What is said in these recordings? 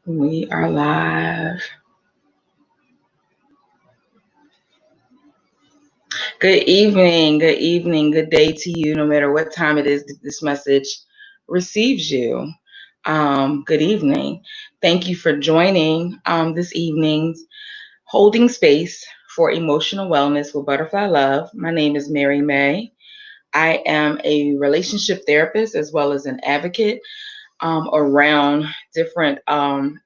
We are live. Good evening, good day to you, no matter what time it is that this message receives you. Good evening. Thank you for joining this evening's Holding Space for Emotional Wellness with Butterfly Love. My name is Mary May. I am a relationship therapist as well as an advocate around different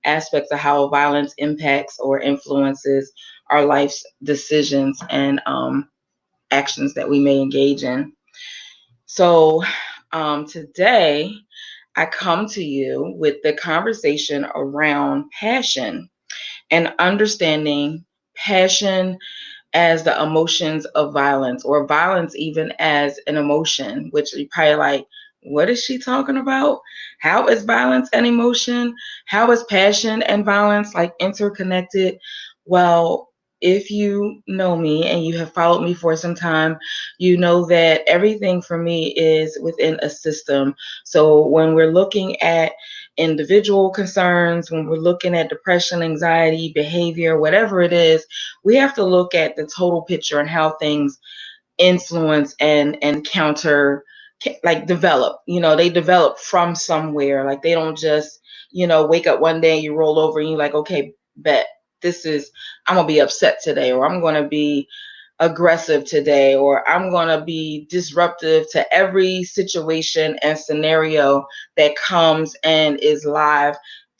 aspects of how violence impacts or influences our life's decisions and actions that we may engage in. So, today I come to you with the conversation around passion and understanding passion as the emotions of violence, or violence even as an emotion, which you probably like, what is she talking about? How is violence an emotion? How is passion and violence like interconnected? Well, if you know me and you have followed me for some time, you know that everything for me is within a system. So when we're looking at individual concerns, when we're looking at depression, anxiety, behavior, whatever it is, we have to look at the total picture and how things influence and counter, like develop. They develop from somewhere. Like they don't just wake up one day and you roll over and you're like, okay, bet this is, I'm gonna be upset today, or I'm gonna be aggressive today, or I'm going to be disruptive to every situation and scenario that comes and is live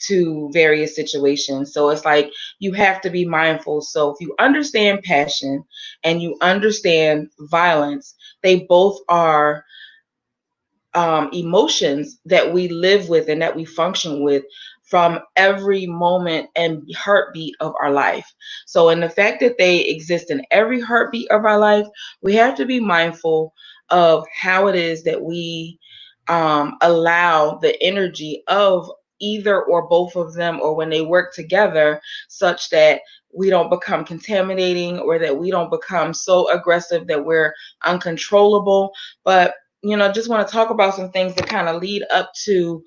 to various situations. So it's like you have to be mindful. So if you understand passion and you understand violence, they both are emotions that we live with and that we function with from every moment and heartbeat of our life. So, in the fact that they exist in every heartbeat of our life, we have to be mindful of how it is that we allow the energy of either or both of them, or when they work together, such that we don't become contaminating, or that we don't become so aggressive that we're uncontrollable. But just want to talk about some things that kind of lead up to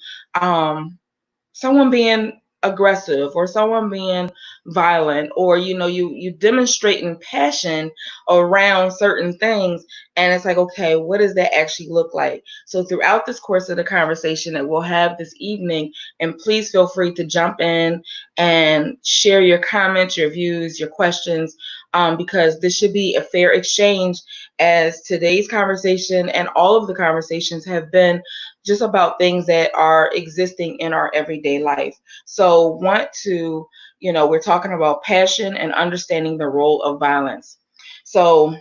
someone being aggressive or someone being violent, or you demonstrating passion around certain things. And it's like, okay, what does that actually look like? So throughout this course of the conversation that we'll have this evening, and please feel free to jump in and share your comments, your views, your questions, because this should be a fair exchange, as today's conversation and all of the conversations have been just about things that are existing in our everyday life. So, we're talking about passion and understanding the role of violence. So,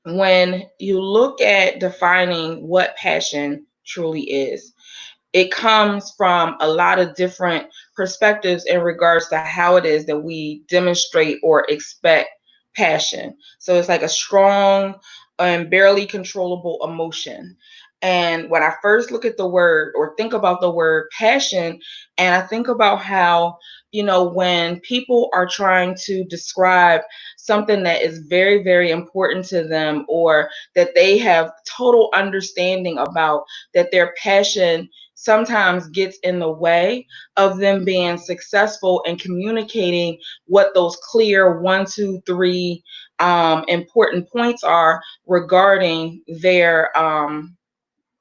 when you look at defining what passion truly is, it comes from a lot of different perspectives in regards to how it is that we demonstrate or expect passion. So it's like a strong and barely controllable emotion. And when I first look at the word or think about the word passion, and I think about how, when people are trying to describe something that is very, very important to them, or that they have total understanding about, that their passion sometimes gets in the way of them being successful in communicating what those clear one, two, three important points are regarding their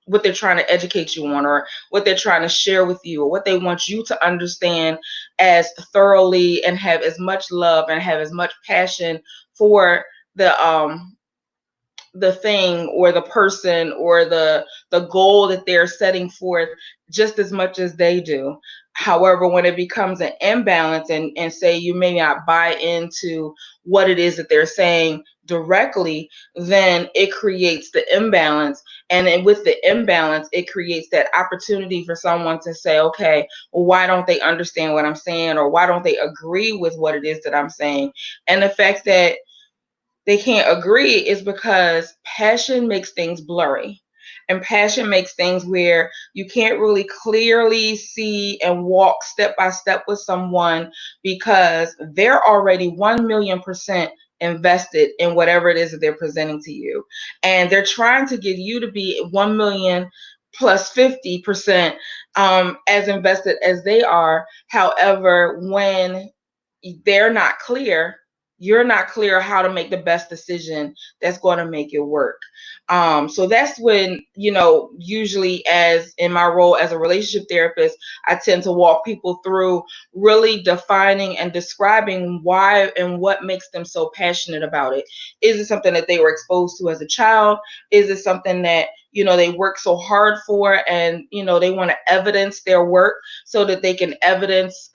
what they're trying to educate you on, or what they're trying to share with you, or what they want you to understand as thoroughly, and have as much love and have as much passion for the thing or the person or the goal that they're setting forth, just as much as they do. However, when it becomes an imbalance, and say you may not buy into what it is that they're saying directly, then it creates the imbalance. And then with the imbalance, it creates that opportunity for someone to say, okay, well, why don't they understand what I'm saying, or why don't they agree with what it is that I'm saying? And the fact that they can't agree is because passion makes things blurry. And passion makes things where you can't really clearly see and walk step by step with someone, because they're already 1,000,000% invested in whatever it is that they're presenting to you. And they're trying to get you to be 1,000,000 plus 50% as invested as they are. However, when they're not clear, you're not clear how to make the best decision that's going to make it work. So that's when, usually, as in my role as a relationship therapist, I tend to walk people through really defining and describing why and what makes them so passionate about it. Is it something that they were exposed to as a child? Is it something that they work so hard for, and they want to evidence their work so that they can evidence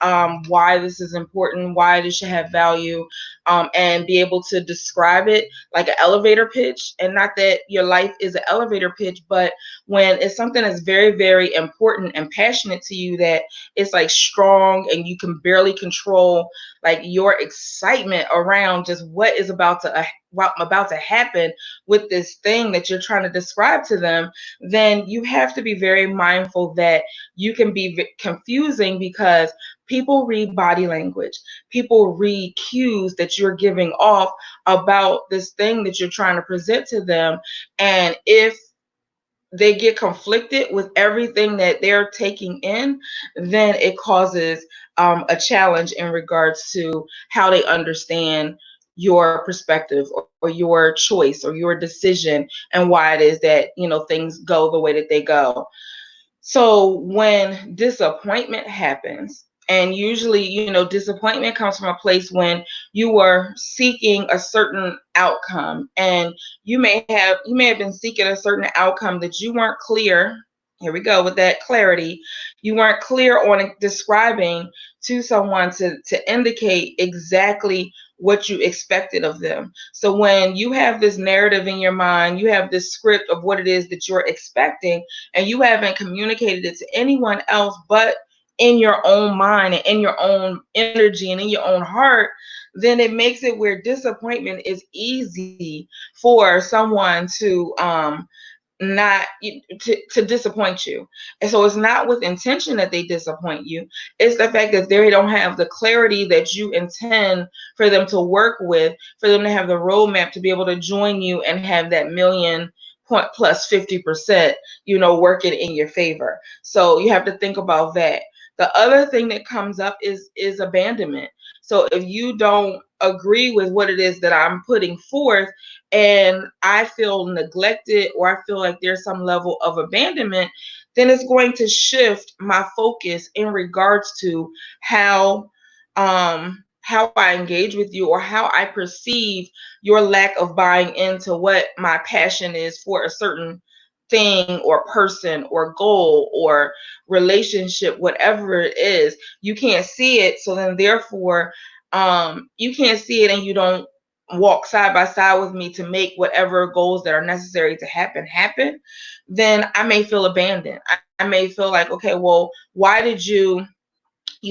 why this is important, why this should have value, and be able to describe it like an elevator pitch. And not that your life is an elevator pitch, but when it's something that's very, very important and passionate to you, that it's like strong and you can barely control like your excitement around just what is about to happen with this thing that you're trying to describe to them, then you have to be very mindful that you can be confusing, because people read body language. People read cues that you're giving off about this thing that you're trying to present to them. And if they get conflicted with everything that they're taking in, then it causes a challenge in regards to how they understand your perspective, or your choice, or your decision, and why it is that things go the way that they go. So when disappointment happens, and usually, disappointment comes from a place when you were seeking a certain outcome, and you may have been seeking a certain outcome that you weren't clear. Here we go with that clarity. You weren't clear on describing to someone to indicate exactly what you expected of them. So when you have this narrative in your mind, you have this script of what it is that you're expecting, and you haven't communicated it to anyone else but in your own mind and in your own energy and in your own heart, then it makes it where disappointment is easy for someone not to disappoint you. And so it's not with intention that they disappoint you. It's the fact that they don't have the clarity that you intend for them to work with, for them to have the roadmap to be able to join you and have that million point plus 50%, working in your favor. So you have to think about that. The other thing that comes up is abandonment. So if you don't agree with what it is that I'm putting forth, and I feel neglected, or I feel like there's some level of abandonment, then it's going to shift my focus in regards to how I engage with you, or how I perceive your lack of buying into what my passion is for a certain thing, or person, or goal, or relationship, whatever it is. You can't see it, so then therefore you can't see it, and you don't walk side by side with me to make whatever goals that are necessary to happen, then I may feel abandoned. I may feel like, okay, well, why did you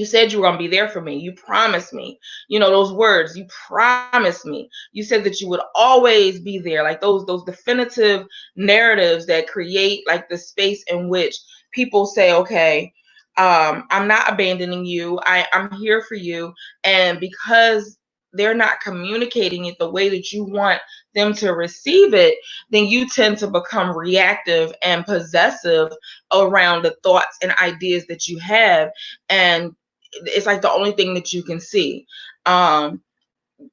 said you were going to be there for me. You promised me, those words, you promised me. You said that you would always be there, like those definitive narratives that create like the space in which people say, okay, I'm not abandoning you. I'm here for you. And because they're not communicating it the way that you want them to receive it, then you tend to become reactive and possessive around the thoughts and ideas that you have. And it's like the only thing that you can see.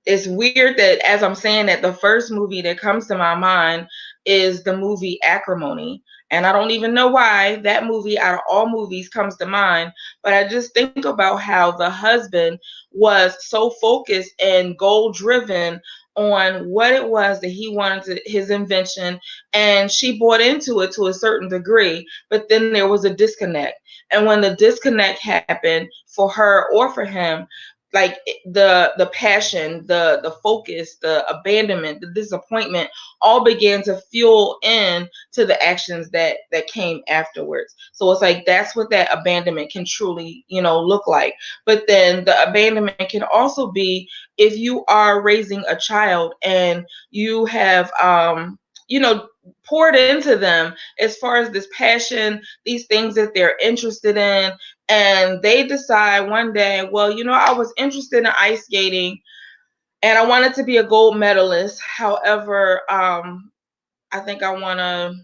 It's weird that as I'm saying that, the first movie that comes to my mind is the movie Acrimony. And I don't even know why that movie out of all movies comes to mind, but I just think about how the husband was so focused and goal driven on what it was that he wanted his invention, and she bought into it to a certain degree, but then there was a disconnect. And when the disconnect happened for her or for him, like the passion, the focus, the abandonment, the disappointment all began to fuel in to the actions that came afterwards. So it's like that's what that abandonment can truly look like. But then the abandonment can also be if you are raising a child and you have poured into them as far as this passion, these things that they're interested in, and they decide one day, well, I was interested in ice skating and I wanted to be a gold medalist. However, I think I want to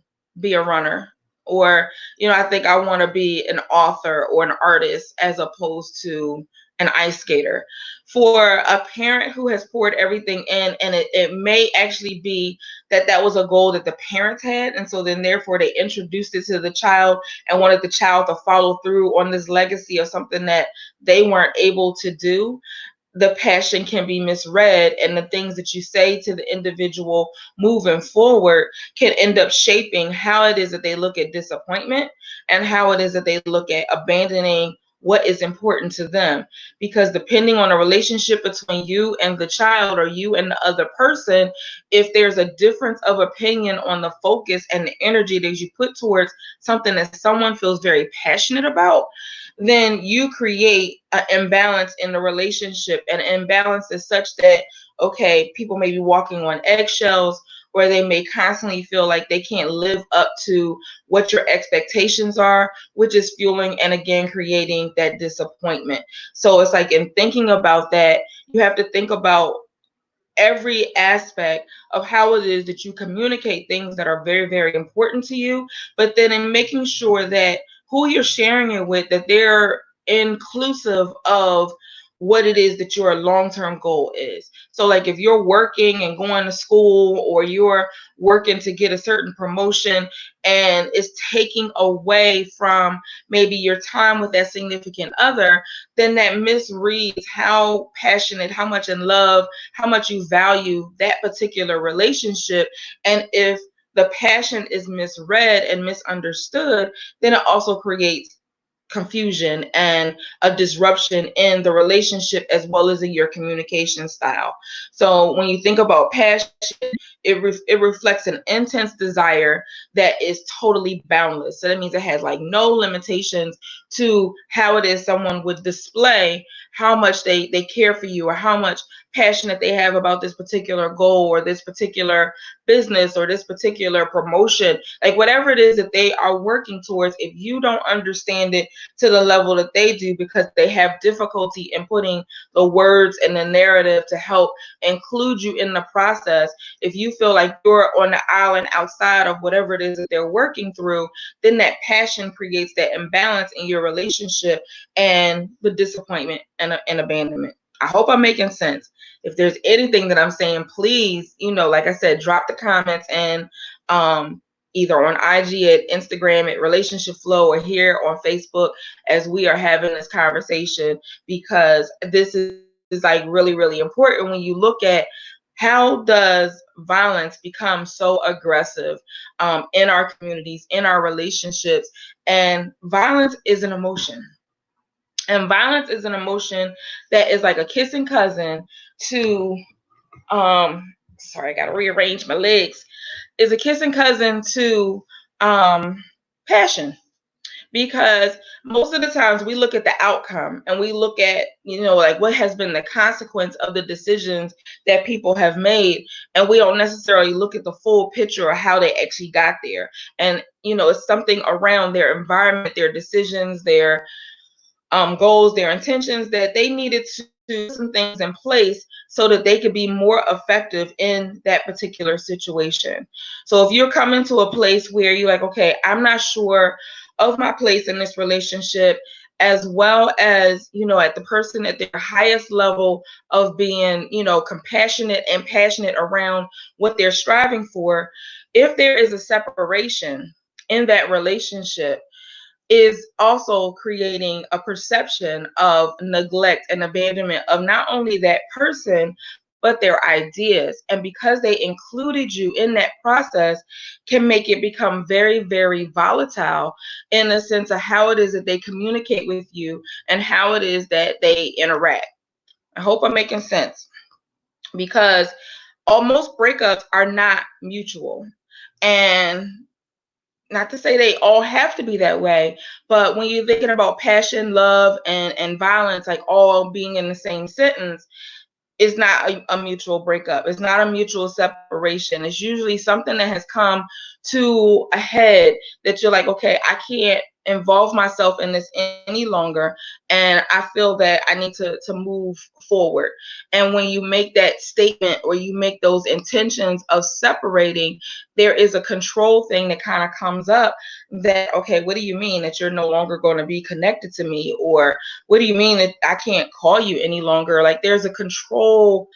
be a runner, Or, I think I want to be an author or an artist as opposed to an ice skater. For a parent who has poured everything in, and it may actually be that was a goal that the parents had, and so then therefore they introduced it to the child and wanted the child to follow through on this legacy of something that they weren't able to do. The passion can be misread, and the things that you say to the individual moving forward can end up shaping how it is that they look at disappointment and how it is that they look at abandoning what is important to them. Because depending on the relationship between you and the child, or you and the other person, if there's a difference of opinion on the focus and the energy that you put towards something that someone feels very passionate about, then you create an imbalance in the relationship. And imbalance is such that, okay, people may be walking on eggshells, or they may constantly feel like they can't live up to what your expectations are, which is fueling and again creating that disappointment. So it's like, in thinking about that, you have to think about every aspect of how it is that you communicate things that are very, very important to you, but then in making sure that who you're sharing it with, that they're inclusive of what it is that your long-term goal is. So like, if you're working and going to school, or you're working to get a certain promotion and it's taking away from maybe your time with that significant other, then that misreads how passionate, how much in love, how much you value that particular relationship. And if the passion is misread and misunderstood, then it also creates confusion and a disruption in the relationship, as well as in your communication style. So when you think about passion, it reflects an intense desire that is totally boundless. So that means it has like no limitations to how it is someone would display how much they care for you, or how much passion that they have about this particular goal, or this particular business, or this particular promotion. Like, whatever it is that they are working towards, if you don't understand it to the level that they do, because they have difficulty in putting the words and the narrative to help include you in the process, if you feel like you're on the island outside of whatever it is that they're working through, then that passion creates that imbalance in your relationship, and the disappointment and abandonment. I hope I'm making sense. If there's anything that I'm saying, please, like I said, drop the comments, and either on IG, at Instagram, at Relationship Flow, or here on Facebook, as we are having this conversation, because this is like really, really important when you look at how does violence become so aggressive in our communities, in our relationships. And violence is an emotion. And violence is an emotion that is like a kissing cousin to, sorry, I got to rearrange my legs, is a kissing cousin to passion. Because most of the times we look at the outcome, and we look at, like, what has been the consequence of the decisions that people have made. And we don't necessarily look at the full picture of how they actually got there. And, it's something around their environment, their decisions, their goals, their intentions, that they needed to put some things in place so that they could be more effective in that particular situation. So if you're coming to a place where you're like, okay, I'm not sure of my place in this relationship, as well as, at the person at their highest level of being, compassionate and passionate around what they're striving for, if there is a separation in that relationship, is also creating a perception of neglect and abandonment of not only that person, but their ideas. And because they included you in that process, can make it become very, very volatile in the sense of how it is that they communicate with you and how it is that they interact. I hope I'm making sense, because almost breakups are not mutual. And not to say they all have to be that way, but when you're thinking about passion, love, and violence, like all being in the same sentence, it's not a mutual breakup. It's not a mutual separation. It's usually something that has come to a head that you're like, okay, I can't involve myself in this any longer, and I feel that I need to move forward. And when you make that statement or you make those intentions of separating, there is a control thing that kind of comes up, that, okay, what do you mean that you're no longer going to be connected to me? Or what do you mean that I can't call you any longer? Like, there's a control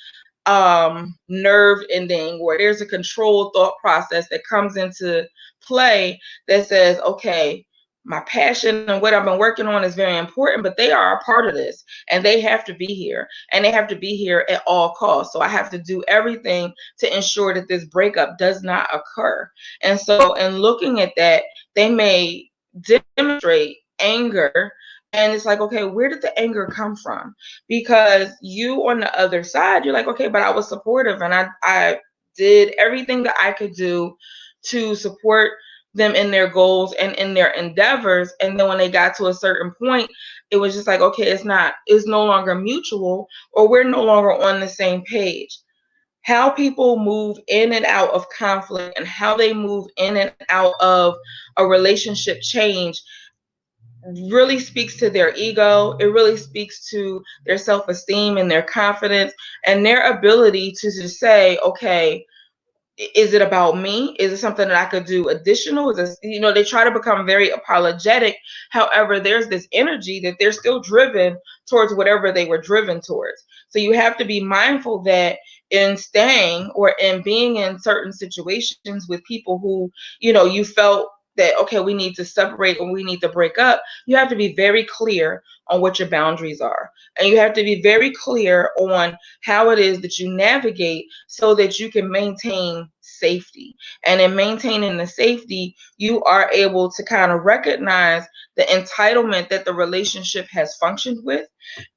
nerve ending, where there's a controlled thought process that comes into play that says, okay, my passion and what I've been working on is very important, but they are a part of this, and they have to be here, and they have to be here at all costs. So I have to do everything to ensure that this breakup does not occur. And so in looking at that, they may demonstrate anger, and it's like, okay, where did the anger come from? Because you on the other side, you're like, okay, but I was supportive, and I did everything that I could do to support them in their goals and in their endeavors. And then when they got to a certain point, it was just like, okay, it's no longer mutual, or we're no longer on the same page. How people move in and out of conflict, and how they move in and out of a relationship change, really speaks to their ego. It really speaks to their self-esteem and their confidence and their ability to just say, okay, is it about me? Is it something that I could do additional? Is this, they try to become very apologetic. However, there's this energy that they're still driven towards whatever they were driven towards. So you have to be mindful that in staying or in being in certain situations with people who, you felt that, okay, we need to separate or we need to break up, you have to be very clear on what your boundaries are. And you have to be very clear on how it is that you navigate so that you can maintain safety. And in maintaining the safety, you are able to kind of recognize the entitlement that the relationship has functioned with.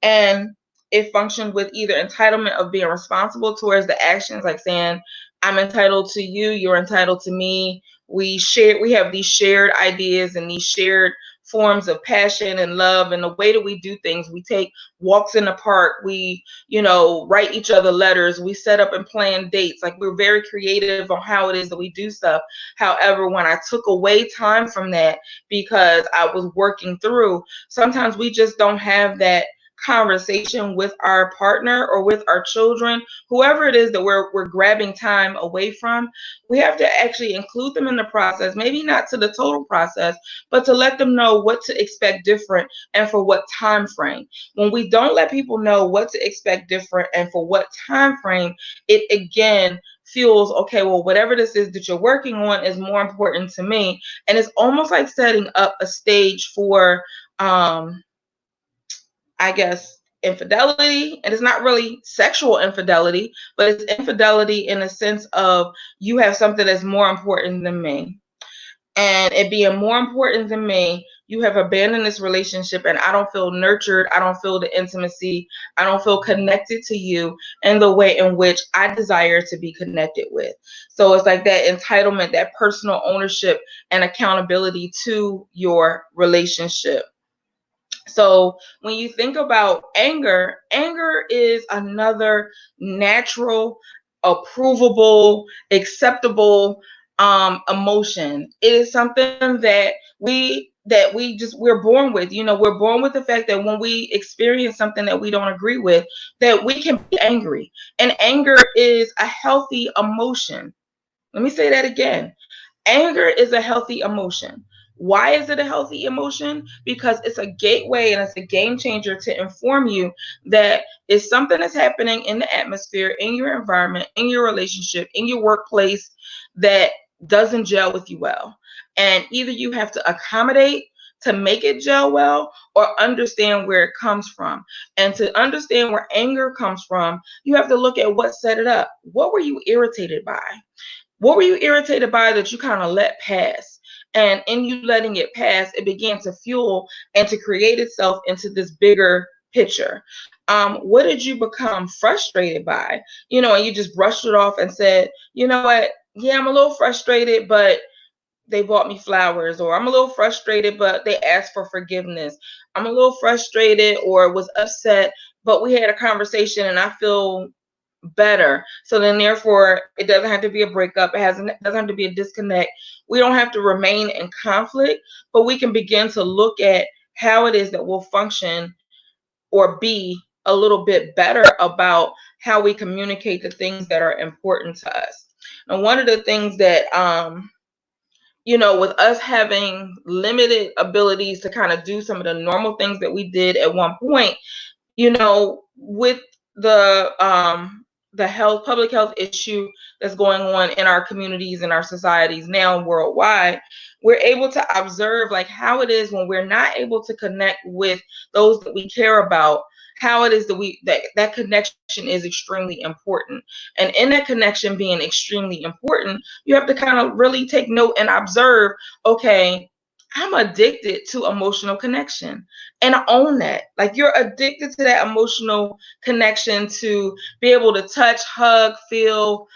And it functioned with either entitlement of being responsible towards the actions, like saying, I'm entitled to you, you're entitled to me. We have these shared ideas and these shared forms of passion and love, and the way that we do things. We take walks in the park, we write each other letters, we set up and plan dates. Like, we're very creative on how it is that we do stuff. However, when I took away time from that because I was working through, sometimes we just don't have that conversation with our partner or with our children, whoever it is that we're grabbing time away from. We have to actually include them in the process, maybe not to the total process, but to let them know what to expect different and for what time frame. When we don't let people know what to expect different and for what time frame, it again fuels, okay, well, whatever this is that you're working on is more important to me. And it's almost like setting up a stage for I guess, infidelity. And it's not really sexual infidelity, but it's infidelity in a sense of, you have something that's more important than me. And it being more important than me, you have abandoned this relationship, and I don't feel nurtured. I don't feel the intimacy. I don't feel connected to you in the way in which I desire to be connected with. So it's like that entitlement, that personal ownership and accountability to your relationship. So when you think about anger, anger is another natural, approvable, acceptable emotion. It is something that we're born with. We're born with the fact that when we experience something that we don't agree with, that we can be angry. And anger is a healthy emotion. Let me say that again. Anger is a healthy emotion. Why is it a healthy emotion? Because it's a gateway and it's a game changer to inform you that if something is happening in the atmosphere, in your environment, in your relationship, in your workplace that doesn't gel with you well. And either you have to accommodate to make it gel well, or understand where it comes from. And to understand where anger comes from, you have to look at what set it up. What were you irritated by? What were you irritated by that you kind of let pass? And in you letting it pass, it began to fuel and to create itself into this bigger picture. What did you become frustrated by? And you just brushed it off and said, you know what? Yeah, I'm a little frustrated, but they bought me flowers. Or I'm a little frustrated, but they asked for forgiveness. I'm a little frustrated or was upset, but we had a conversation and I feel better. So then therefore it doesn't have to be a breakup. Doesn't have to be a disconnect. We don't have to remain in conflict, but we can begin to look at how it is that we'll function or be a little bit better about how we communicate the things that are important to us. And one of the things that with us having limited abilities to kind of do some of the normal things that we did at one point, with the public health issue that's going on in our communities and our societies now worldwide, we're able to observe like how it is when we're not able to connect with those that we care about, how it is that connection is extremely important. And in that connection being extremely important, you have to kind of really take note and observe, okay, I'm addicted to emotional connection, and own that. Like, you're addicted to that emotional connection, to be able to touch, hug, feel,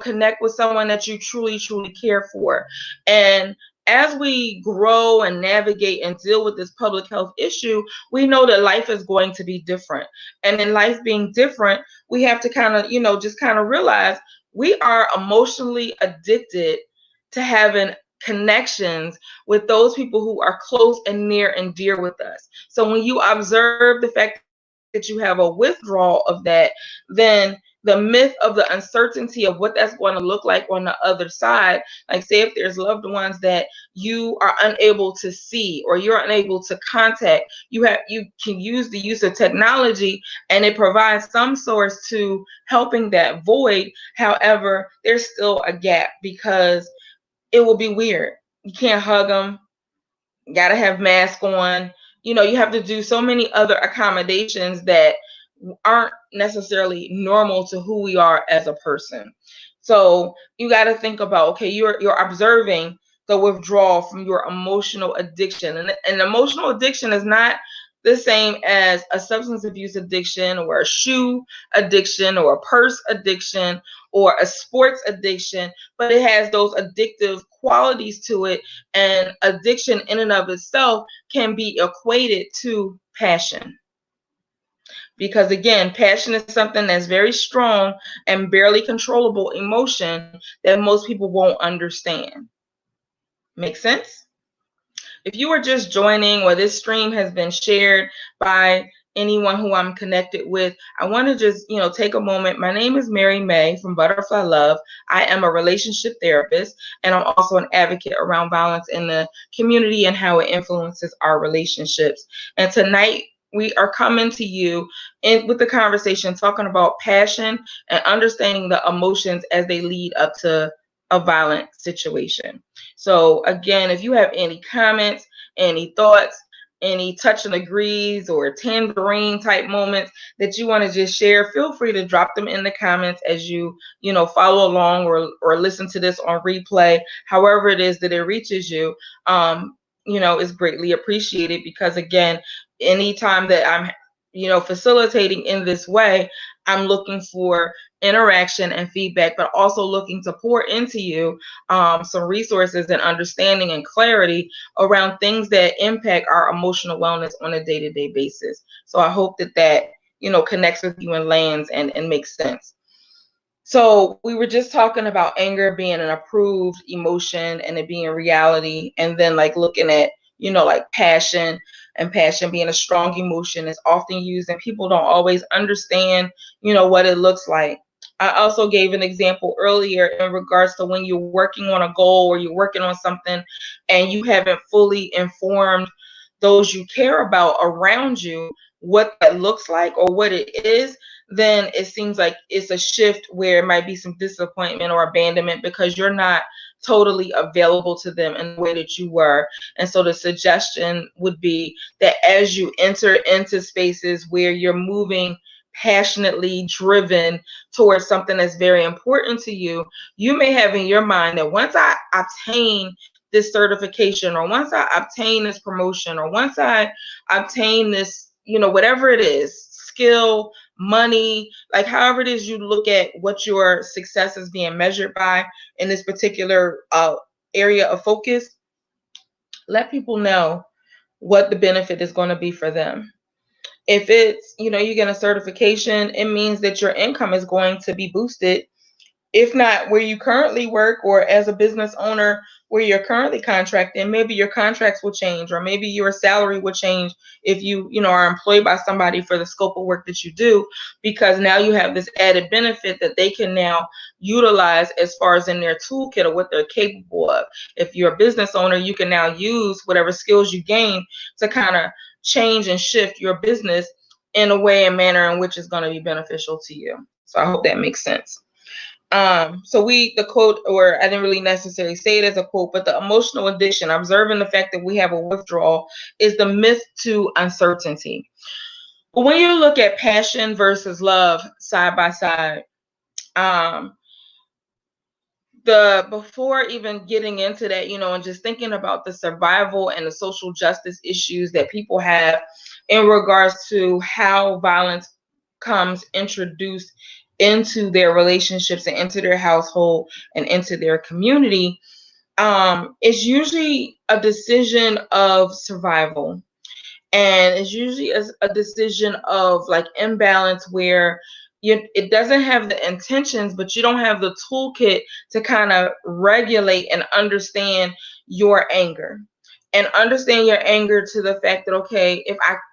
connect with someone that you truly, truly care for. And as we grow and navigate and deal with this public health issue, we know that life is going to be different. And in life being different, we have to kind of, just kind of realize we are emotionally addicted to having connections with those people who are close and near and dear with us. So when you observe the fact that you have a withdrawal of that, then the myth of the uncertainty of what that's going to look like on the other side, like say if there's loved ones that you are unable to see or you're unable to contact, you can use the use of technology, and it provides some source to helping that void. However, there's still a gap because it will be weird. You can't hug them. You got to have mask on. You have to do so many other accommodations that aren't necessarily normal to who we are as a person. So you got to think about, okay, you're observing the withdrawal from your emotional addiction. And emotional addiction is not the same as a substance abuse addiction or a shoe addiction or a purse addiction or a sports addiction, but it has those addictive qualities to it. And addiction in and of itself can be equated to passion. Because again, passion is something that's very strong and barely controllable emotion that most people won't understand. Make sense? If you are just joining or this stream has been shared by anyone who I'm connected with, I want to just, take a moment. My name is Mary May from Butterfly Love. I am a relationship therapist, and I'm also an advocate around violence in the community and how it influences our relationships. And tonight, we are coming to you with the conversation talking about passion and understanding the emotions as they lead up to a violent situation. So again, if you have any comments, any thoughts, any touch and agrees or tambourine type moments that you want to just share, feel free to drop them in the comments as you follow along or listen to this on replay. However it is that it reaches you, is greatly appreciated, because again, anytime that I'm facilitating in this way, I'm looking for interaction and feedback, but also looking to pour into you some resources and understanding and clarity around things that impact our emotional wellness on a day-to-day basis. So I hope that connects with you and lands and makes sense. So we were just talking about anger being an approved emotion and it being reality, and then like looking at like passion, and passion being a strong emotion is often used and people don't always understand what it looks like. I also gave an example earlier in regards to when you're working on a goal or you're working on something and you haven't fully informed those you care about around you what that looks like or what it is, then it seems like it's a shift where it might be some disappointment or abandonment because you're not totally available to them in the way that you were. And so the suggestion would be that as you enter into spaces where you're moving passionately driven towards something that's very important to you, you may have in your mind that once I obtain this certification, or once I obtain this promotion, or once I obtain this, whatever it is, skill, money, like however it is you look at what your success is being measured by in this particular area of focus, let people know what the benefit is going to be for them. If it's, you get a certification, it means that your income is going to be boosted, if not where you currently work, or as a business owner where you're currently contracting, maybe your contracts will change, or maybe your salary will change if you are employed by somebody for the scope of work that you do, because now you have this added benefit that they can now utilize as far as in their toolkit or what they're capable of. If you're a business owner, you can now use whatever skills you gain to kind of change and shift your business in a way and manner in which is going to be beneficial to you. So I hope that makes sense. So the quote, or I didn't really necessarily say it as a quote, but the emotional addiction, observing the fact that we have a withdrawal, is the myth to uncertainty. But when you look at passion versus love side by side, before even getting into that, and just thinking about the survival and the social justice issues that people have in regards to how violence comes introduced into their relationships and into their household and into their community, it's usually a decision of survival. And it's usually a decision of like imbalance where it doesn't have the intentions, but you don't have the toolkit to kind of regulate and understand your anger. And understand your anger to the fact that, okay,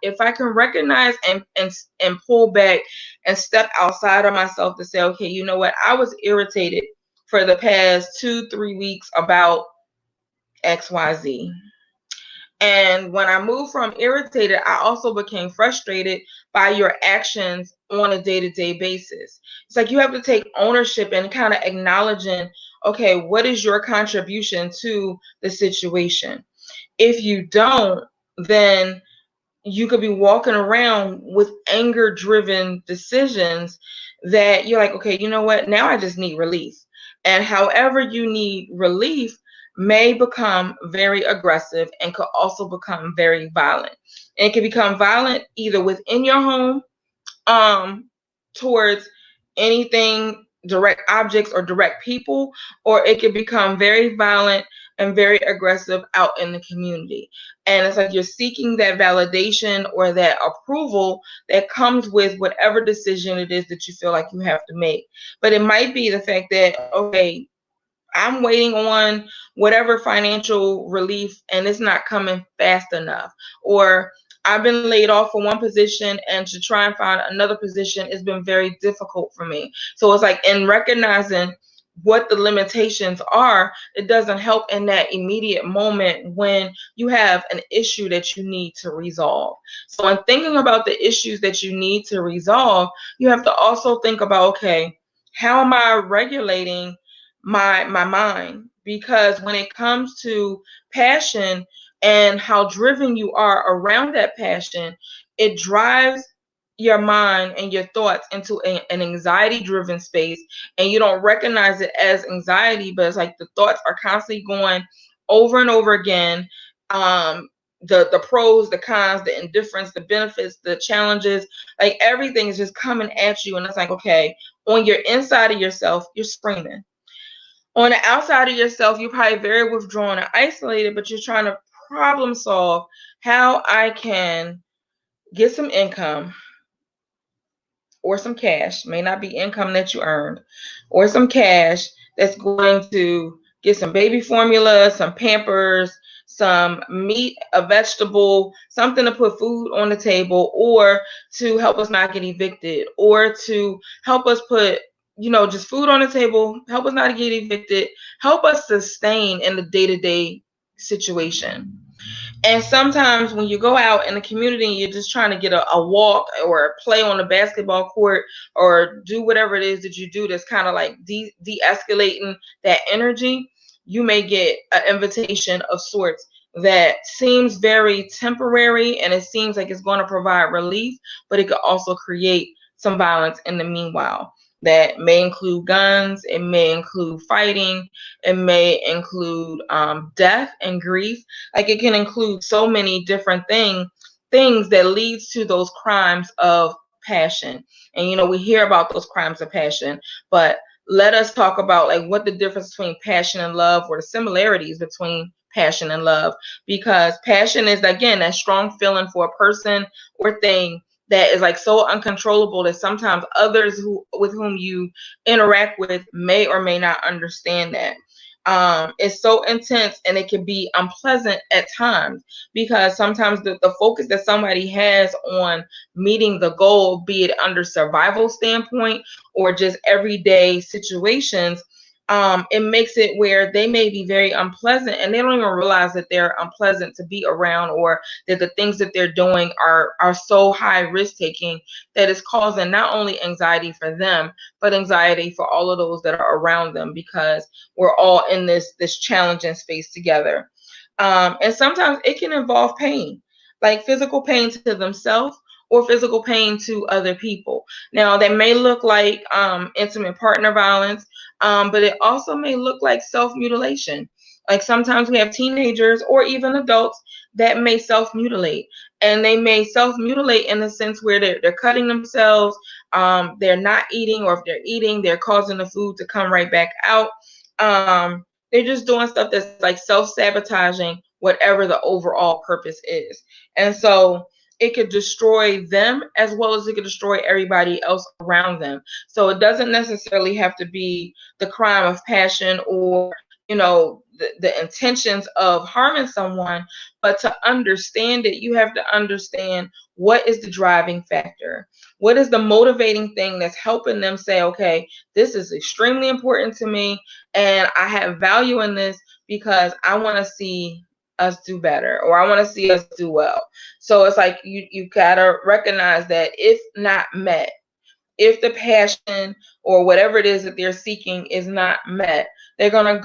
if I can recognize and pull back and step outside of myself to say, okay, you know what, I was irritated for the past 2-3 weeks about XYZ. And when I moved from irritated, I also became frustrated by your actions on a day-to-day basis. It's like you have to take ownership and kind of acknowledging, okay, what is your contribution to the situation? If you don't, then you could be walking around with anger-driven decisions that you're like, okay, you know what? Now I just need relief. And however you need relief may become very aggressive and could also become very violent. And it can become violent either within your home, towards anything, direct objects or direct people, or it can become very violent and very aggressive out in the community. And it's like you're seeking that validation or that approval that comes with whatever decision it is that you feel like you have to make. But it might be the fact that, okay, I'm waiting on whatever financial relief and it's not coming fast enough. Or I've been laid off for one position and to try and find another position has been very difficult for me. So it's like in recognizing what the limitations are, it doesn't help in that immediate moment when you have an issue that you need to resolve. So in thinking about the issues that you need to resolve, you have to also think about, okay, how am I regulating my mind? Because when it comes to passion and how driven you are around that passion, it drives your mind and your thoughts into an anxiety driven space, and you don't recognize it as anxiety, but it's like the thoughts are constantly going over and over again. The pros, the cons, the indifference, the benefits, the challenges, like everything is just coming at you, and it's like, okay, on your inside of yourself, you're screaming. On the outside of yourself, you're probably very withdrawn and isolated, but you're trying to problem solve how I can get some income or some cash, may not be income that you earned, or some cash that's going to get some baby formula, some Pampers, some meat, a vegetable, something to put food on the table, or to help us not get evicted, or to help us put, just food on the table, help us not get evicted, help us sustain in the day-to-day situation. And sometimes when you go out in the community and you're just trying to get a walk or play on the basketball court or do whatever it is that you do that's kind of like de-escalating that energy, you may get an invitation of sorts that seems very temporary and it seems like it's going to provide relief, but it could also create some violence in the meanwhile. That may include guns, it may include fighting, it may include death and grief. Like it can include so many different things that leads to those crimes of passion. And we hear about those crimes of passion, but let us talk about like what the difference between passion and love, or the similarities between passion and love. Because passion is, again, that strong feeling for a person or thing that is like so uncontrollable that sometimes others who with whom you interact with may or may not understand that. It's so intense and it can be unpleasant at times, because sometimes the focus that somebody has on meeting the goal, be it under survival standpoint or just everyday situations, it makes it where they may be very unpleasant and they don't even realize that they're unpleasant to be around, or that the things that they're doing are so high risk taking that it's causing not only anxiety for them, but anxiety for all of those that are around them, because we're all in this challenging space together. And sometimes it can involve pain, like physical pain to themselves or physical pain to other people. Now, that may look like intimate partner violence, but it also may look like self-mutilation. Like sometimes we have teenagers or even adults that may self-mutilate, and they may self-mutilate in the sense where they're cutting themselves, they're not eating, or if they're eating, they're causing the food to come right back out. They're just doing stuff that's like self-sabotaging whatever the overall purpose is. And so it could destroy them as well as it could destroy everybody else around them. So it doesn't necessarily have to be the crime of passion or, the intentions of harming someone, but to understand it, you have to understand what is the driving factor. What is the motivating thing that's helping them say, okay, this is extremely important to me and I have value in this because I want to see us do better, or I want to see us do well. So it's like you gotta recognize that if not met, if the passion or whatever it is that they're seeking is not met, they're gonna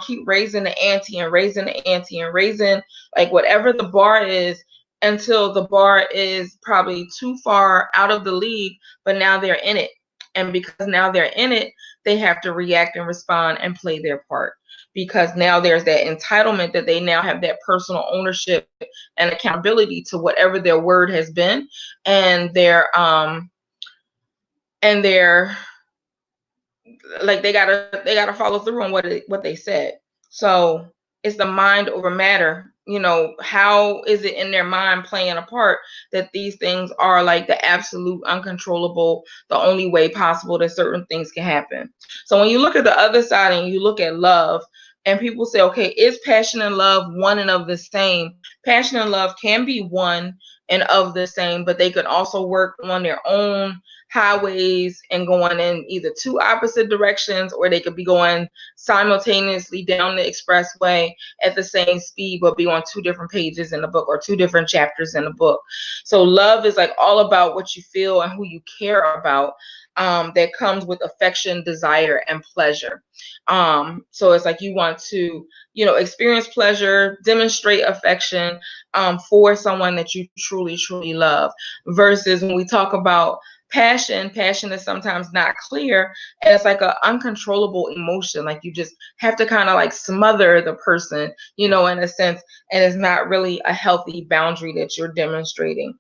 keep raising the ante and raising the ante and raising like whatever the bar is, until the bar is probably too far out of the league, but now they're in it. And because now they're in it, they have to react and respond and play their part, because now there's that entitlement that they now have that personal ownership and accountability to whatever their word has been, and they're like they gotta follow through on what they said. So it's the mind over matter. How is it in their mind playing a part that these things are like the absolute uncontrollable, the only way possible that certain things can happen. So when you look at the other side and you look at love, and people say, okay, is passion and love one and of the same? Passion and love can be one and of the same, but they could also work on their own highways and going in either two opposite directions, or they could be going simultaneously down the expressway at the same speed, but be on two different pages in the book or two different chapters in the book. So love is like all about what you feel and who you care about, that comes with affection, desire, and pleasure. So it's like you want to, experience pleasure, demonstrate affection, for someone that you truly, truly love. Versus when we talk about passion is sometimes not clear, and it's like an uncontrollable emotion. Like you just have to kind of like smother the person, in a sense, and it's not really a healthy boundary that you're demonstrating.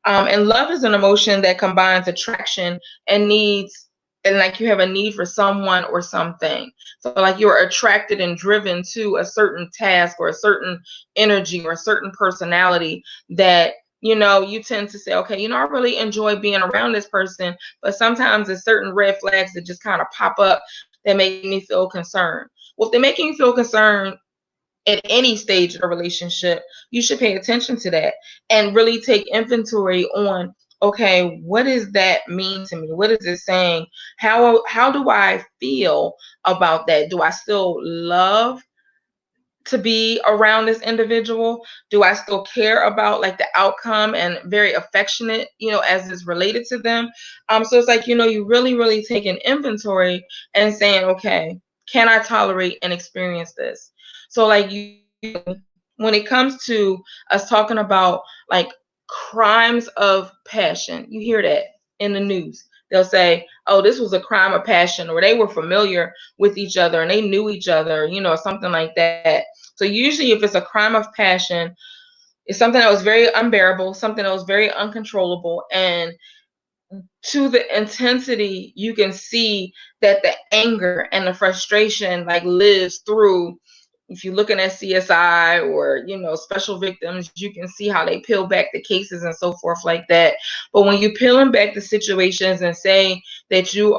And love is an emotion that combines attraction and needs, and like you have a need for someone or something. So like you're attracted and driven to a certain task or a certain energy or a certain personality that you tend to say, okay, I really enjoy being around this person, but sometimes there's certain red flags that just kind of pop up that make me feel concerned. Well, if they're making you feel concerned at any stage of a relationship, you should pay attention to that and really take inventory on, okay, what does that mean to me? What is it saying? How do I feel about that? Do I still love to be around this individual? Do I still care about like the outcome and very affectionate, as is related to them? So it's like, you really, really take an inventory and saying, okay, can I tolerate and experience this? So like when it comes to us talking about like crimes of passion, you hear that in the news. They'll say, oh, this was a crime of passion, or they were familiar with each other and they knew each other, something like that. So usually if it's a crime of passion, it's something that was very unbearable, something that was very uncontrollable. And to the intensity, you can see that the anger and the frustration like lives through if you're looking at CSI or, special victims, you can see how they peel back the cases and so forth like that. But when you're peeling back the situations and say that you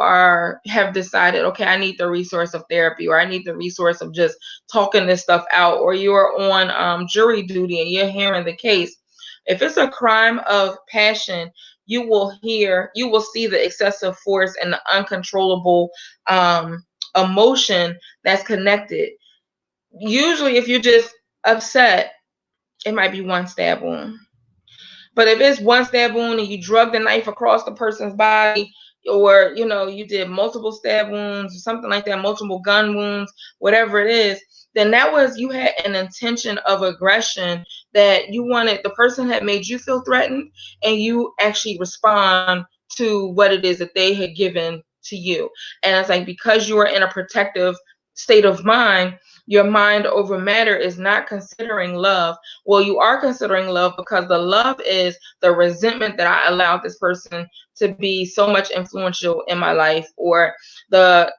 have decided, okay, I need the resource of therapy, or I need the resource of just talking this stuff out, or you're on jury duty and you're hearing the case, if it's a crime of passion, you will see the excessive force and the uncontrollable emotion that's connected. Usually, if you're just upset, it might be one stab wound. But if it's one stab wound and you drug the knife across the person's body, or you did multiple stab wounds or something like that, multiple gun wounds, whatever it is, then you had an intention of aggression, that you wanted, the person had made you feel threatened, and you actually respond to what it is that they had given to you. And it's like, because you are in a protective state of mind, your mind over matter is not considering love. Well, you are considering love, because the love is the resentment that I allowed this person to be so much influential in my life, or the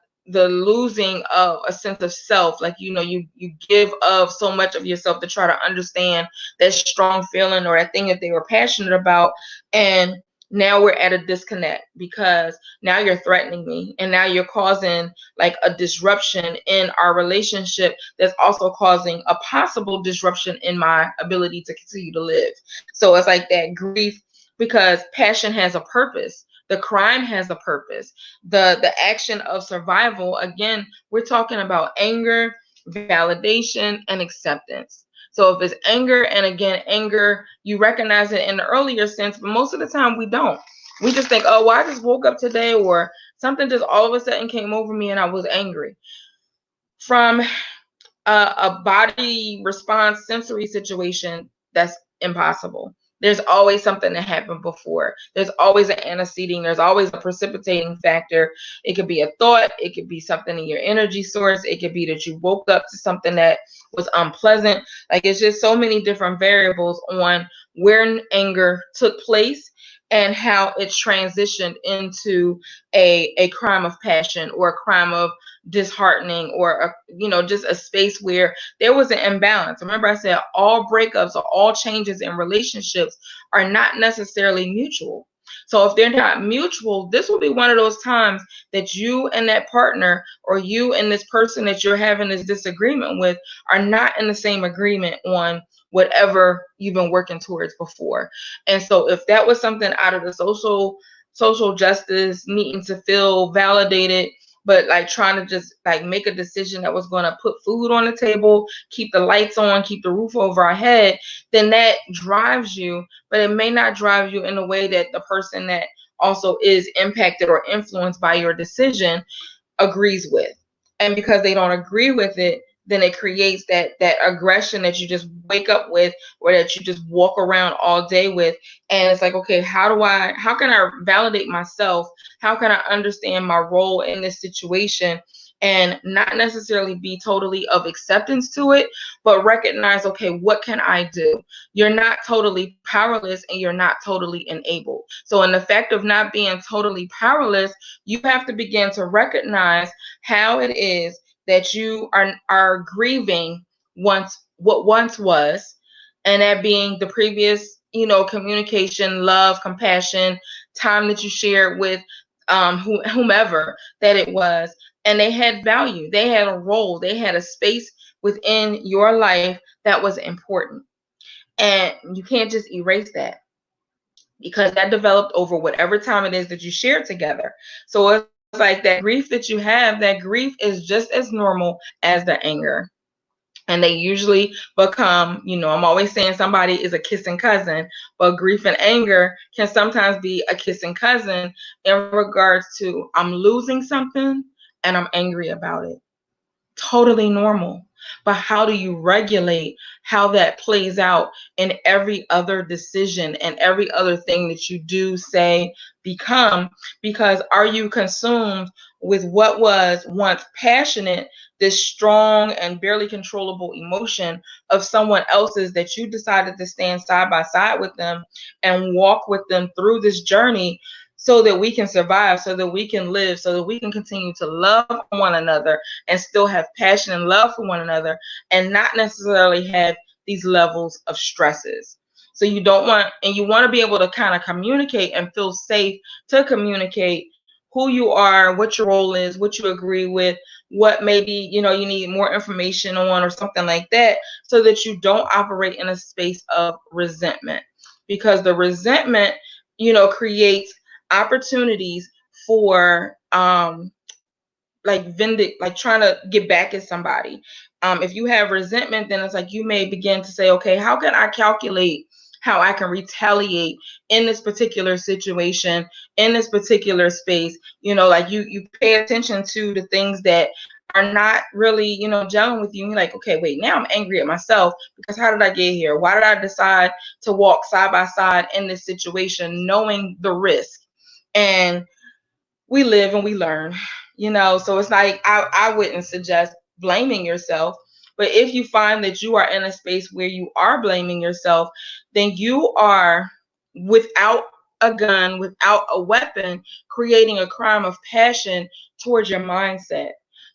losing of a sense of self. Like, you give of so much of yourself to try to understand that strong feeling or that thing that they were passionate about. And now we're at a disconnect, because now you're threatening me, and now you're causing like a disruption in our relationship, that's also causing a possible disruption in my ability to continue to live. So it's like that grief, because passion has a purpose. The crime has a purpose. The action of survival, again, we're talking about anger, validation, and acceptance. So if it's anger, and again, anger, you recognize it in the earlier sense, but most of the time we don't. We just think, oh, well, I just woke up today, or something just all of a sudden came over me and I was angry. From a body response sensory situation, that's impossible. There's always something that happened before. There's always an antecedent. There's always a precipitating factor. It could be a thought. It could be something in your energy source. It could be that you woke up to something that was unpleasant. Like, it's just so many different variables on where anger took place and how it's transitioned into a crime of passion, or a crime of disheartening, or just a space where there was an imbalance. Remember, I said all breakups or all changes in relationships are not necessarily mutual. So if they're not mutual, this will be one of those times that you and that partner, or you and this person that you're having this disagreement with, are not in the same agreement on whatever you've been working towards before. And so if that was something out of the social justice, needing to feel validated, but like trying to just like make a decision that was going to put food on the table, keep the lights on, keep the roof over our head, then that drives you. But it may not drive you in a way that the person that also is impacted or influenced by your decision agrees with. And because they don't agree with it, then it creates that aggression that you just wake up with, or that you just walk around all day with. And it's like, okay, how can I validate myself? How can I understand my role in this situation, and not necessarily be totally of acceptance to it, but recognize, okay, what can I do? You're not totally powerless, and you're not totally enabled. So in the fact of not being totally powerless, you have to begin to recognize how it is that you are grieving what once was, and that being the previous, communication, love, compassion, time that you shared with whomever that it was, and they had value, they had a role, they had a space within your life that was important. And you can't just erase that, because that developed over whatever time it is that you shared together. So it's like that grief that you have, that grief is just as normal as the anger. And they usually become, I'm always saying somebody is a kissing cousin, but grief and anger can sometimes be a kissing cousin in regards to, I'm losing something and I'm angry about it. Totally normal. But how do you regulate how that plays out in every other decision and every other thing that you do, say, become? Because are you consumed with what was once passionate, this strong and barely controllable emotion of someone else's, that you decided to stand side by side with them and walk with them through this journey, so that we can survive, so that we can live, so that we can continue to love one another and still have passion and love for one another, and not necessarily have these levels of stresses. So you don't want, and you want to be able to kind of communicate and feel safe to communicate who you are, what your role is, what you agree with, what maybe you need more information on or something like that, so that you don't operate in a space of resentment, because the resentment creates opportunities for like trying to get back at somebody. If you have resentment, then it's like you may begin to say, okay, how can I calculate how I can retaliate in this particular situation, in this particular space? Like you pay attention to the things that are not really, gelling with you. And you're like, okay, wait, now I'm angry at myself because how did I get here? Why did I decide to walk side by side in this situation, knowing the risk? And we live and we learn, so it's like I wouldn't suggest blaming yourself. But if you find that you are in a space where you are blaming yourself, then you are, without a gun, without a weapon, creating a crime of passion towards your mindset,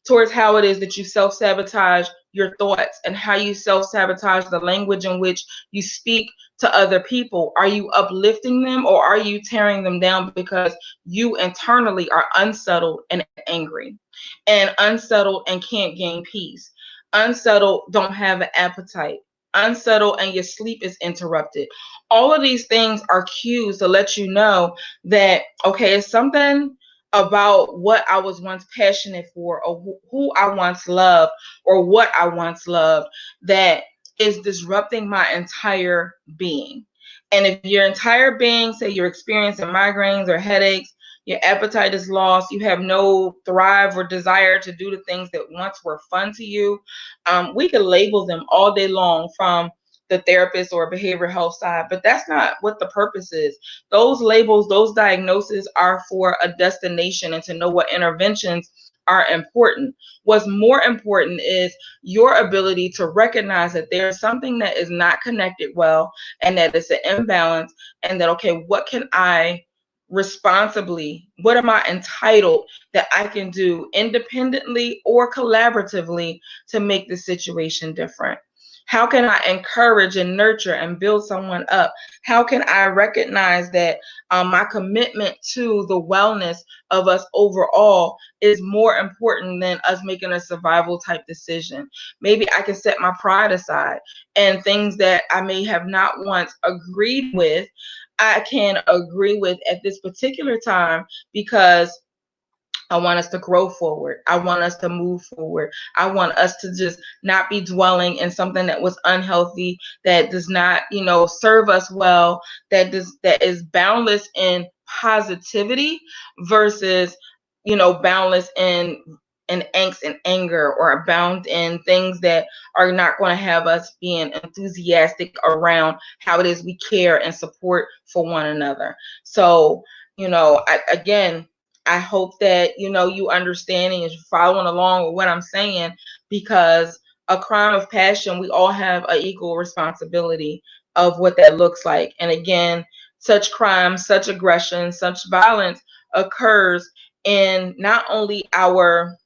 towards how it is that you self-sabotage your thoughts and how you self-sabotage the language in which you speak to other people. Are you uplifting them, or are you tearing them down because you internally are unsettled and angry, and unsettled and can't gain peace, unsettled, don't have an appetite, unsettled, and your sleep is interrupted? All of these things are cues to let you know that, okay, it's something about what I was once passionate for, or who I once loved, or what I once loved, that is disrupting my entire being. And if your entire being, say you're experiencing migraines or headaches, your appetite is lost, you have no thrive or desire to do the things that once were fun to you, we could label them all day long from the therapist or behavioral health side, but that's not what the purpose is. Those labels, those diagnoses are for a destination and to know what interventions are important. What's more important is your ability to recognize that there's something that is not connected well, and that it's an imbalance, and that, okay, what can I responsibly, what am I entitled that I can do independently or collaboratively to make the situation different? How can I encourage and nurture and build someone up? How can I recognize that my commitment to the wellness of us overall is more important than us making a survival type decision? Maybe I can set my pride aside, and things that I may have not once agreed with, I can agree with at this particular time, because I want us to grow forward. I want us to move forward. I want us to just not be dwelling in something that was unhealthy, that does not, serve us well, that is boundless in positivity versus, boundless in angst and anger, or bound in things that are not going to have us being enthusiastic around how it is we care and support for one another. So, again, I hope that you understanding is following along with what I'm saying, because a crime of passion, we all have an equal responsibility of what that looks like. And again, such crime, such aggression, such violence occurs in not only our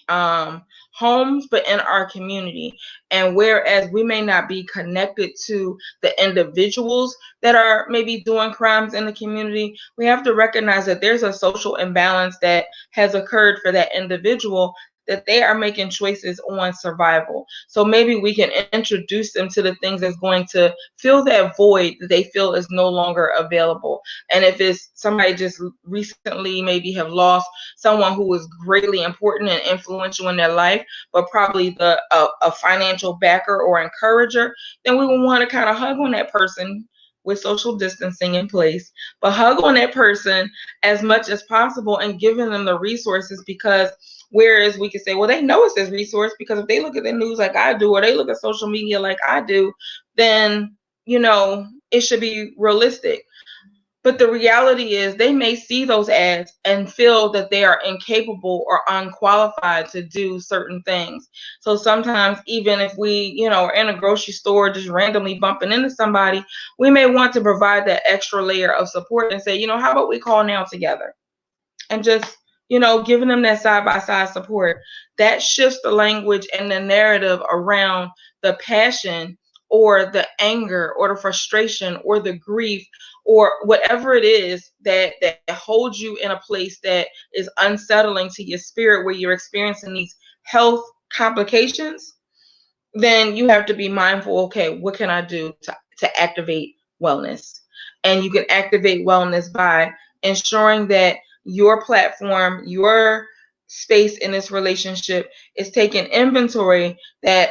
um, homes, but in our community. And whereas we may not be connected to the individuals that are maybe doing crimes in the community, we have to recognize that there's a social imbalance that has occurred for that individual, that they are making choices on survival. So maybe we can introduce them to the things that's going to fill that void that they feel is no longer available. And if it's somebody just recently maybe have lost someone who was greatly important and influential in their life, but probably a financial backer or encourager, then we would want to kind of hug on that person with social distancing in place, but hug on that person as much as possible and giving them the resources, because whereas we could say, well, they know it's this resource because if they look at the news like I do, or they look at social media like I do, then, it should be realistic. But the reality is they may see those ads and feel that they are incapable or unqualified to do certain things. So sometimes even if we, are in a grocery store just randomly bumping into somebody, we may want to provide that extra layer of support and say, how about we call now together? And just, giving them that side by side support. That shifts the language and the narrative around the passion or the anger or the frustration or the grief or whatever it is that holds you in a place that is unsettling to your spirit, where you're experiencing these health complications. Then you have to be mindful, okay, what can I do to activate wellness? And you can activate wellness by ensuring that your platform, your space in this relationship is taking inventory that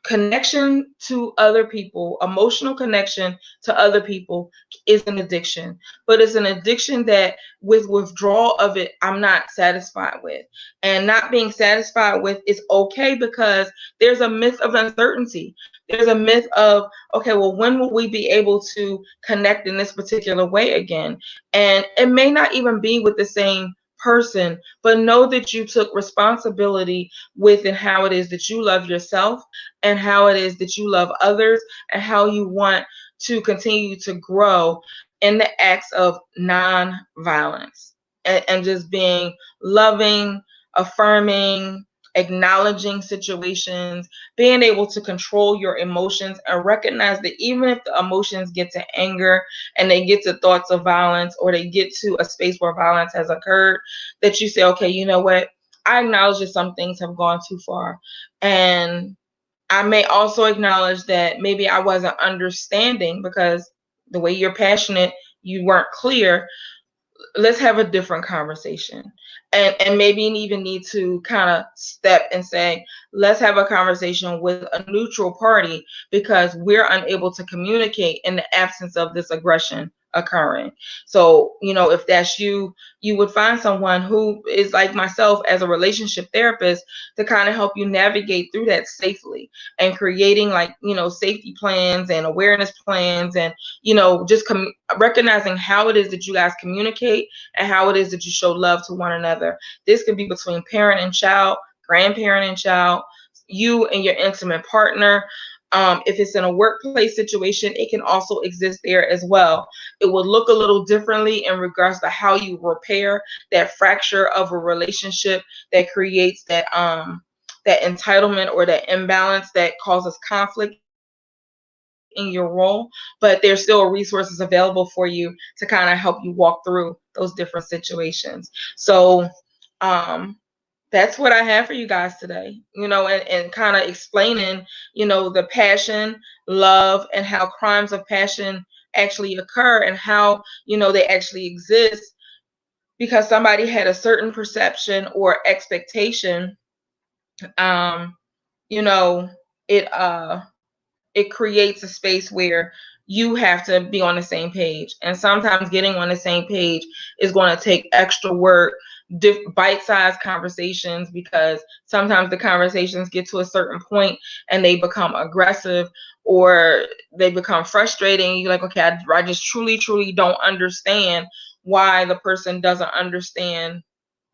connection to other people, emotional connection to other people is an addiction, but it's an addiction that with withdrawal of it, I'm not satisfied with. And not being satisfied with is okay, because there's a myth of uncertainty. There's a myth of, okay, well, when will we be able to connect in this particular way again? And it may not even be with the same person, but know that you took responsibility with and how it is that you love yourself and how it is that you love others and how you want to continue to grow in the acts of non-violence, and just being loving, affirming, acknowledging situations, being able to control your emotions and recognize that even if the emotions get to anger and they get to thoughts of violence, or they get to a space where violence has occurred, that you say, okay, you know what? I acknowledge that some things have gone too far. And I may also acknowledge that maybe I wasn't understanding, because the way you're passionate, you weren't clear. Let's have a different conversation. And maybe even need to kind of step and say, let's have a conversation with a neutral party, because we're unable to communicate in the absence of this aggression occurring. So, if that's you, you would find someone who is like myself as a relationship therapist to kind of help you navigate through that safely, and creating safety plans and awareness plans, and just recognizing how it is that you guys communicate and how it is that you show love to one another. This could be between parent and child, grandparent and child, you and your intimate partner. If it's in a workplace situation, it can also exist there as well. It will look a little differently in regards to how you repair that fracture of a relationship that creates that entitlement or that imbalance that causes conflict in your role. But there's still resources available for you to kind of help you walk through those different situations. So that's what I have for you guys today, and kind of explaining, the passion, love, and how crimes of passion actually occur, and how, they actually exist because somebody had a certain perception or expectation. um, you know, it creates a space where you have to be on the same page. And sometimes getting on the same page is going to take extra work, bite-sized conversations, because sometimes the conversations get to a certain point and they become aggressive or they become frustrating. You're like, okay, I just truly, truly don't understand why the person doesn't understand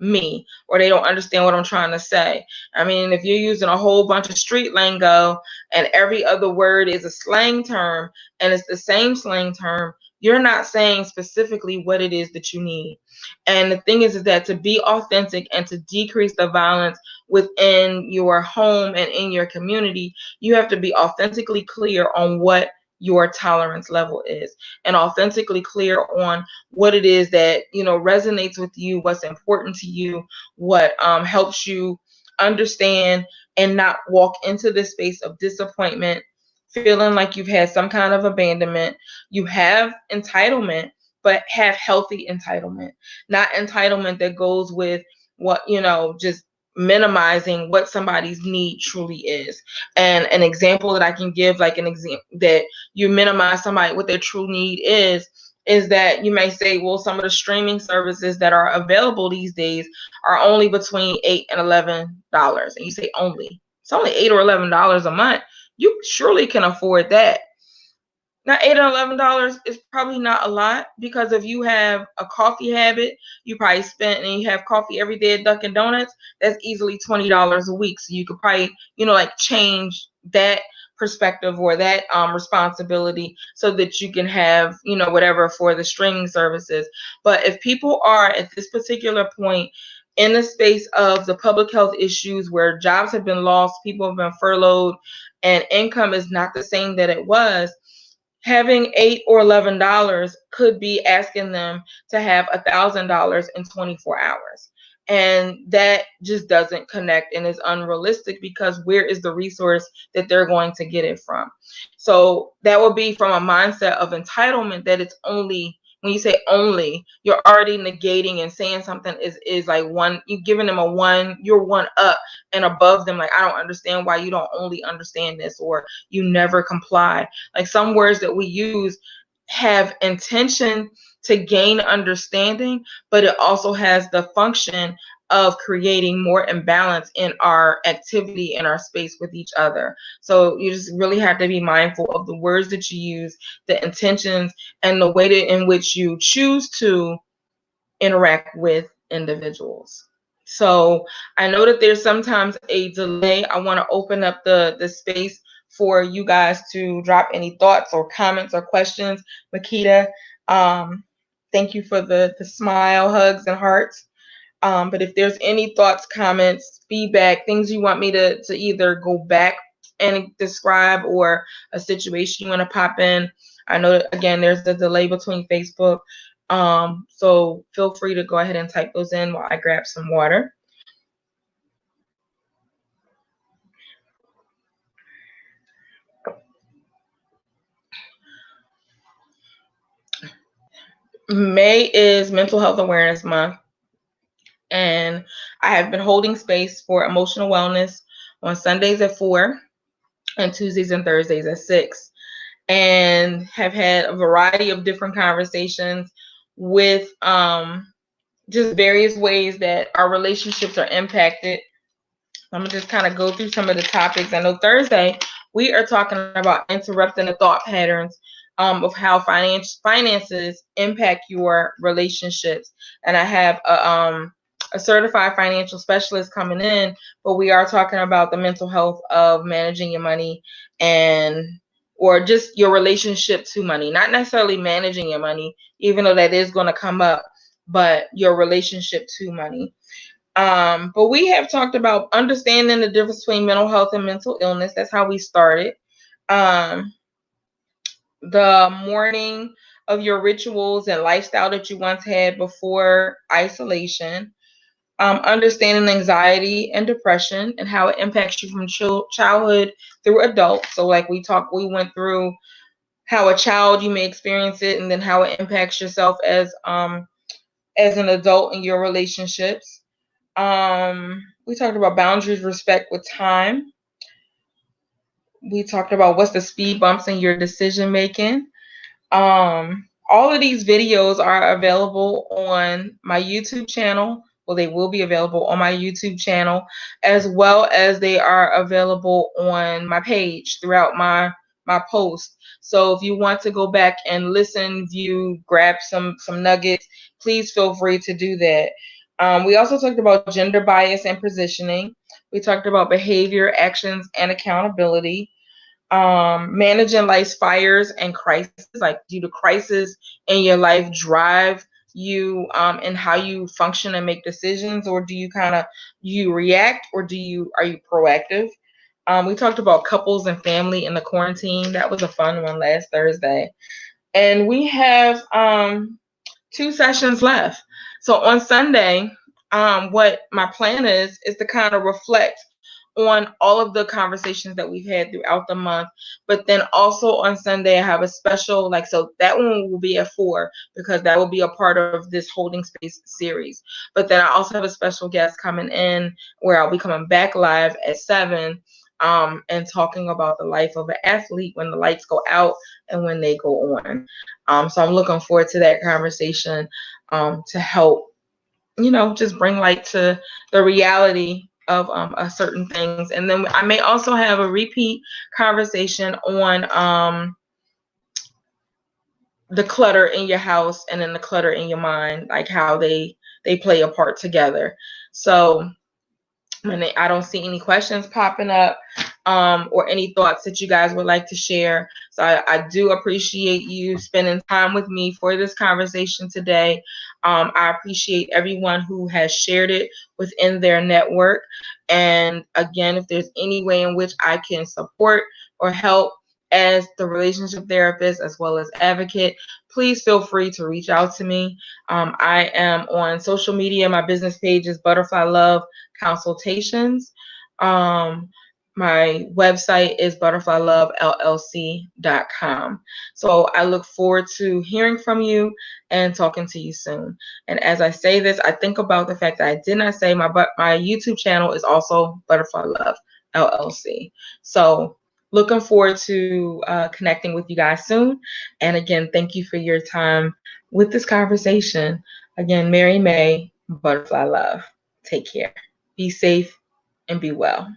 me, or they don't understand what I'm trying to say. I mean, if you're using a whole bunch of street lingo and every other word is a slang term and it's the same slang term, you're not saying specifically what it is that you need. And the thing is that to be authentic and to decrease the violence within your home and in your community, you have to be authentically clear on what your tolerance level is, and authentically clear on what it is that resonates with you, what's important to you, what helps you understand and not walk into this space of disappointment, feeling like you've had some kind of abandonment. You have entitlement, but have healthy entitlement, not entitlement that goes with what, just minimizing what somebody's need truly is. And an example that I can give, like an example that you minimize somebody what their true need is that you may say, well, some of the streaming services that are available these days are only between $8 and $11. And you say only. It's only $8 or $11 a month. You surely can afford that. Now, $8 or $11 is probably not a lot, because if you have a coffee habit, you probably spent and you have coffee every day at Dunkin' Donuts, that's easily $20 a week. So you could probably, like change that perspective or that responsibility so that you can have, whatever for the streaming services. But if people are at this particular point in the space of the public health issues where jobs have been lost, people have been furloughed, and income is not the same that it was, having $8 or $11 could be asking them to have $1,000 in 24 hours. And that just doesn't connect and is unrealistic, because where is the resource that they're going to get it from? So that would be from a mindset of entitlement, that it's only, when you say only, you're already negating and saying something is like one, you're giving them a one, you're one up and above them. Like, I don't understand why you don't only understand this, or you never comply. Like, some words that we use have intention to gain understanding, but it also has the function of creating more imbalance in our activity, in our space with each other. So you just really have to be mindful of the words that you use, the intentions, and the way in which you choose to interact with individuals. So I know that there's sometimes a delay. I want to open up the space for you guys to drop any thoughts or comments or questions. Makita, thank you for the smile, hugs, and hearts. But if there's any thoughts, comments, feedback, things you want me to either go back and describe, or a situation you want to pop in, I know that, again, there's the delay between Facebook. So feel free to go ahead and type those in while I grab some water. May is Mental Health Awareness Month, and I have been holding space for emotional wellness on Sundays at 4 and Tuesdays and Thursdays at 6, and have had a variety of different conversations with just various ways that our relationships are impacted. I'm gonna just kind of go through some of the topics. I know Thursday we are talking about interrupting the thought patterns of how finances impact your relationships, and I have a certified financial specialist coming in, but we are talking about the mental health of managing your money, and or just your relationship to money, not necessarily managing your money, even though that is going to come up, but your relationship to money. But we have talked about understanding the difference between mental health and mental illness. That's how we started. The morning of your rituals and lifestyle that you once had before isolation. Understanding anxiety and depression and how it impacts you from childhood through adult. So like we went through how a child you may experience it, and then how it impacts yourself as an adult in your relationships. We talked about boundaries, respect with time. We talked about what's the speed bumps in your decision making. All of these videos are available on my YouTube channel. Well, they will be available on my YouTube channel, as well as they are available on my page throughout my post. So if you want to go back and listen, view, grab some nuggets, please feel free to do that. We also talked about gender bias and positioning. We talked about behavior, actions, and accountability. Managing life's fires and crises. Like, do the crisis in your life drive you and how you function and make decisions, or do you react, or are you proactive? We talked about couples and family in the quarantine. That was a fun one last Thursday. And we have 2 sessions left. So on Sunday, what my plan is to kind of reflect on all of the conversations that we've had throughout the month. But then also on Sunday, I have a special, so that one will be at 4, because that will be a part of this Holding Space series. But then I also have a special guest coming in where I'll be coming back live at 7, and talking about the life of an athlete when the lights go out and when they go on. So I'm looking forward to that conversation to help, just bring light to the reality of certain things. And then I may also have a repeat conversation on the clutter in your house and then the clutter in your mind, like how they play a part together. So I don't see any questions popping up, or any thoughts that you guys would like to share. So I do appreciate you spending time with me for this conversation today. I appreciate everyone who has shared it within their network. And again, if there's any way in which I can support or help as the relationship therapist as well as advocate, please feel free to reach out to me. I am on social media. My business page is Butterfly Love Consultations. My website is butterflylovellc.com. So I look forward to hearing from you and talking to you soon. And as I say this, I think about the fact that I did not say my YouTube channel is also Butterfly Love LLC. So looking forward to connecting with you guys soon. And again, thank you for your time with this conversation. Again, Mary May, Butterfly Love. Take care. Be safe and be well.